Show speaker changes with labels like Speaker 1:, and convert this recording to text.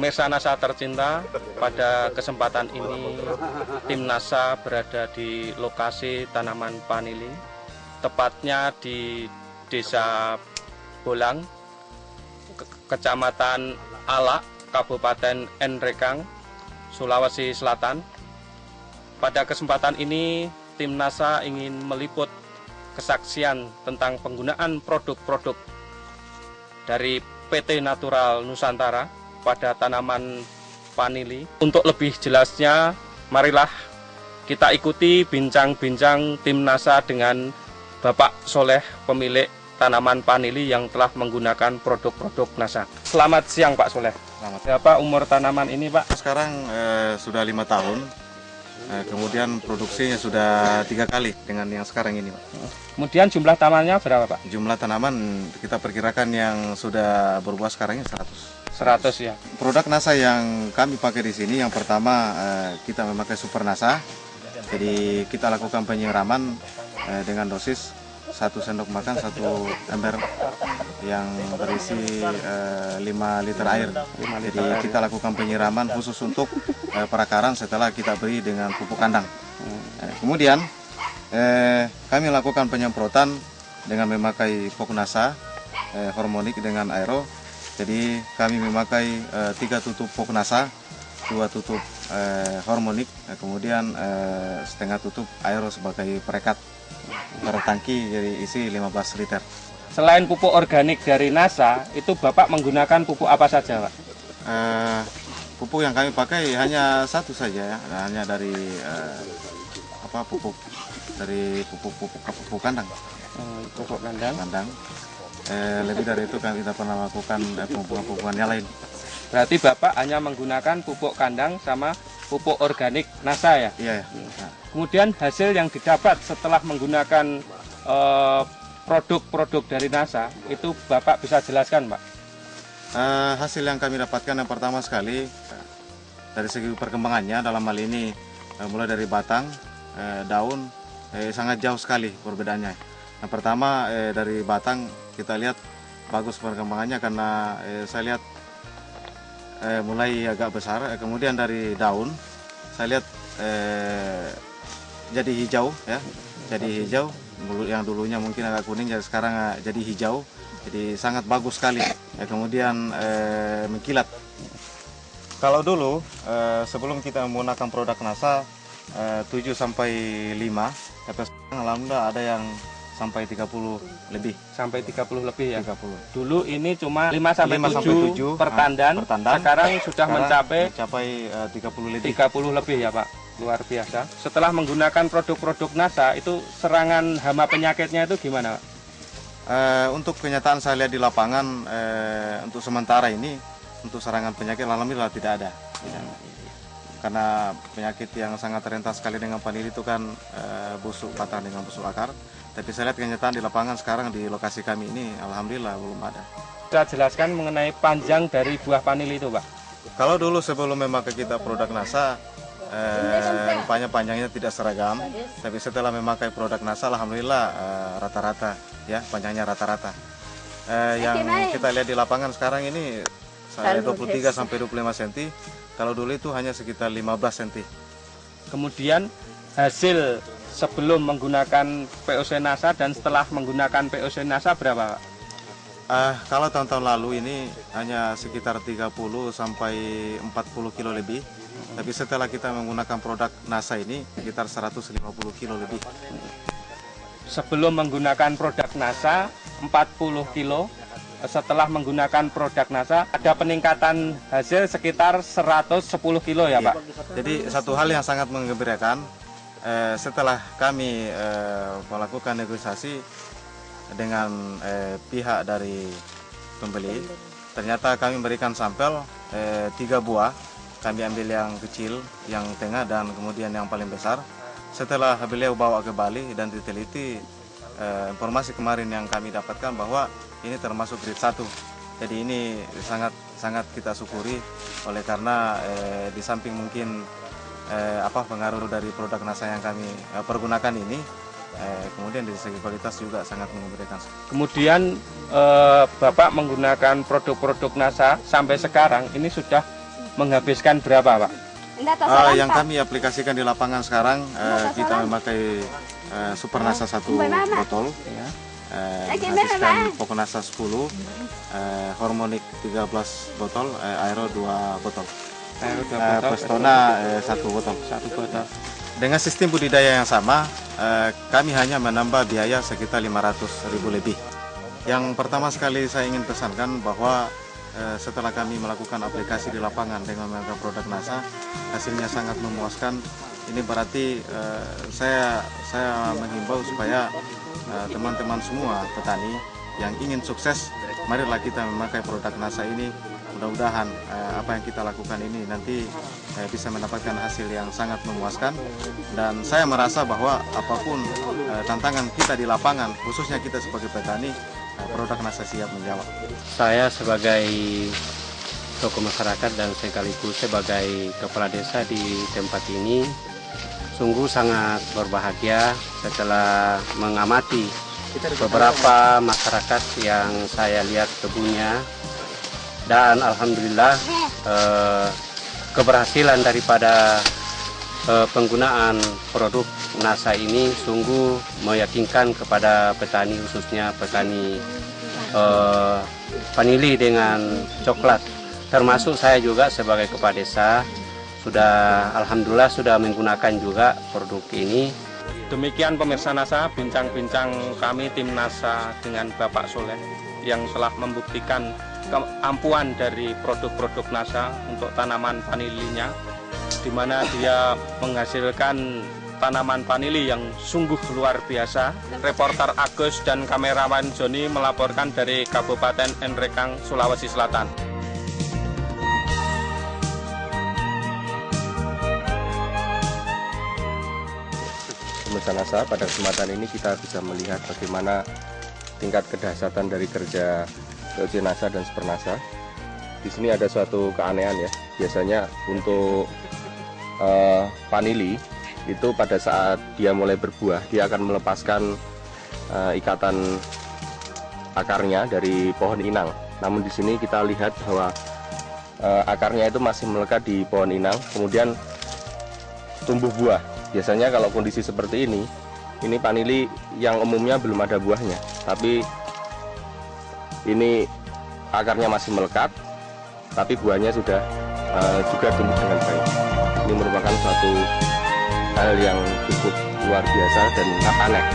Speaker 1: Pemirsa NASA tercinta, pada kesempatan ini tim NASA berada di lokasi tanaman vanili, tepatnya di Desa Bolang, Kecamatan Alak, Kabupaten Nrekang, Sulawesi Selatan. Pada kesempatan ini tim NASA ingin meliput kesaksian tentang penggunaan produk-produk dari PT Natural Nusantara pada tanaman vanili. Untuk lebih jelasnya, marilah kita ikuti bincang-bincang tim NASA dengan Bapak Soleh, pemilik tanaman vanili yang telah menggunakan produk-produk NASA. Selamat siang Pak Soleh.
Speaker 2: Selamat.
Speaker 1: Berapa umur tanaman ini Pak?
Speaker 2: Sekarang sudah 5 tahun, kemudian produksinya sudah 3 kali dengan yang sekarang ini, Pak.
Speaker 1: Kemudian jumlah tanamannya berapa Pak?
Speaker 2: Jumlah tanaman kita perkirakan yang sudah berbuah sekarang ini 100.
Speaker 1: 100 ya.
Speaker 2: Produk NASA yang kami pakai di sini, yang pertama kita memakai Super NASA. Jadi kita lakukan penyiraman dengan dosis 1 sendok makan 1 ember yang berisi 5 liter air. Jadi kita lakukan penyiraman khusus untuk perakaran setelah kita beri dengan pupuk kandang. Kemudian kami lakukan penyemprotan dengan memakai pupuk NASA hormonik dengan aero. Jadi kami memakai 3 tutup pupuk NASA, 2 tutup hormonik, kemudian setengah tutup aero sebagai perekat per tangki, jadi isi 15 liter.
Speaker 1: Selain pupuk organik dari NASA, itu Bapak menggunakan pupuk apa saja Pak?
Speaker 2: Pupuk yang kami pakai hanya satu saja ya, hanya dari pupuk kandang.
Speaker 1: Pupuk kandang.
Speaker 2: Lebih dari itu kami tidak pernah melakukan pupuk-pupukan yang lain.
Speaker 1: Berarti Bapak hanya menggunakan pupuk kandang sama pupuk organik NASA ya?
Speaker 2: Iya.
Speaker 1: Kemudian hasil yang didapat setelah menggunakan produk-produk dari NASA, itu Bapak bisa jelaskan Pak?
Speaker 2: Hasil yang kami dapatkan yang pertama sekali, dari segi perkembangannya dalam hal ini mulai dari batang, daun, sangat jauh sekali perbedaannya. Yang pertama dari batang kita lihat bagus perkembangannya karena saya lihat mulai agak besar. Kemudian dari daun saya lihat jadi hijau ya, jadi hijau. Yang dulunya mungkin agak kuning jadi sekarang jadi hijau, jadi sangat bagus sekali. Kemudian mengkilat. Kalau dulu sebelum kita menggunakan produk NASA 7 sampai 5, tapi sekarang alhamdulillah ada yang sampai 30 lebih.
Speaker 1: Sampai 30 lebih ya?
Speaker 2: 30.
Speaker 1: Dulu ini cuma 5 sampai 7 per tandan, sekarang sudah mencapai
Speaker 2: 30 lebih.
Speaker 1: 30 lebih ya Pak? Luar biasa. Setelah menggunakan produk-produk NASA, itu serangan hama penyakitnya itu gimana Pak?
Speaker 2: Untuk kenyataan saya lihat di lapangan, untuk sementara ini, untuk serangan penyakit alhamdulillah tidak ada. Karena penyakit yang sangat rentan sekali dengan vanili itu kan busuk batang dengan busuk akar. Tapi saya lihat kenyataan di lapangan sekarang di lokasi kami ini alhamdulillah belum ada.
Speaker 1: Saya jelaskan mengenai panjang dari buah vanili itu Pak.
Speaker 2: Kalau dulu sebelum memakai kita produk NASA, rupanya panjangnya tidak seragam. Tapi setelah memakai produk NASA alhamdulillah rata-rata ya, panjangnya rata-rata. Yang kita lihat di lapangan sekarang ini saya 23 sampai 25 cm. Kalau dulu itu hanya sekitar 15 cm.
Speaker 1: Kemudian hasil sebelum menggunakan POC NASA dan setelah menggunakan POC NASA berapa Pak?
Speaker 2: Kalau tahun-tahun lalu ini hanya sekitar 30 sampai 40 kilo lebih. Tapi setelah kita menggunakan produk NASA ini sekitar 150 kilo lebih.
Speaker 1: Sebelum menggunakan produk NASA 40 kilo, setelah menggunakan produk NASA ada peningkatan hasil sekitar 110 kilo ya Pak?
Speaker 2: Jadi satu hal yang sangat menggembirakan, setelah kami melakukan negosiasi dengan pihak dari pembeli, ternyata kami memberikan sampel 3 buah. Kami ambil yang kecil, yang tengah, dan kemudian yang paling besar. Setelah beliau bawa ke Bali dan diteliti, informasi kemarin yang kami dapatkan bahwa ini termasuk grade 1. Jadi ini sangat kita syukuri oleh karena di samping mungkin pengaruh dari produk NASA yang kami pergunakan ini, kemudian dari segi kualitas juga sangat mengembirakan.
Speaker 1: Kemudian Bapak menggunakan produk-produk NASA sampai sekarang ini sudah menghabiskan berapa, Pak?
Speaker 2: Yang kami aplikasikan di lapangan sekarang, kita memakai Supernasa 1 botol, menghabiskan Pokonasa 10, Hormonik 13 botol, Aero 2 botol, Pestona 1 botol. Dengan sistem budidaya yang sama, kami hanya menambah biaya sekitar 500.000 lebih. Yang pertama sekali saya ingin pesankan bahwa setelah kami melakukan aplikasi di lapangan dengan menggunakan produk NASA, hasilnya sangat memuaskan. Ini berarti saya menghimbau supaya teman-teman semua petani yang ingin sukses, marilah kita memakai produk NASA ini. Mudah-mudahan apa yang kita lakukan ini nanti bisa mendapatkan hasil yang sangat memuaskan, dan saya merasa bahwa apapun tantangan kita di lapangan, khususnya kita sebagai petani, produk NASA siap menjawab.
Speaker 3: Saya sebagai tokoh masyarakat dan sekaligus sebagai kepala desa di tempat ini sungguh sangat berbahagia setelah mengamati beberapa masyarakat yang saya lihat kebunnya. Dan alhamdulillah keberhasilan daripada penggunaan produk NASA ini sungguh meyakinkan kepada petani, khususnya petani vanili dengan coklat. Termasuk saya juga sebagai kepala desa alhamdulillah sudah menggunakan juga produk ini.
Speaker 1: Demikian pemirsa NASA, bincang-bincang kami tim NASA dengan Bapak Soleh yang telah membuktikan keampuhan dari produk-produk NASA untuk tanaman vanilinya, di mana dia menghasilkan tanaman vanili yang sungguh luar biasa. Reporter Agus dan kamerawan Joni melaporkan dari Kabupaten Nrekang, Sulawesi Selatan.
Speaker 4: Pemirsa NASA, pada kesempatan ini kita bisa melihat bagaimana tingkat kedahsyatan dari kerja POC NASA dan Supernasa. Di sini ada suatu keanehan ya. Biasanya untuk vanili itu pada saat dia mulai berbuah, dia akan melepaskan ikatan akarnya dari pohon inang. Namun di sini kita lihat bahwa akarnya itu masih melekat di pohon inang, kemudian tumbuh buah. Biasanya kalau kondisi seperti ini vanili yang umumnya belum ada buahnya, tapi ini akarnya masih melekat, tapi buahnya sudah juga tumbuh dengan baik. Ini merupakan suatu hal yang cukup luar biasa dan aneh.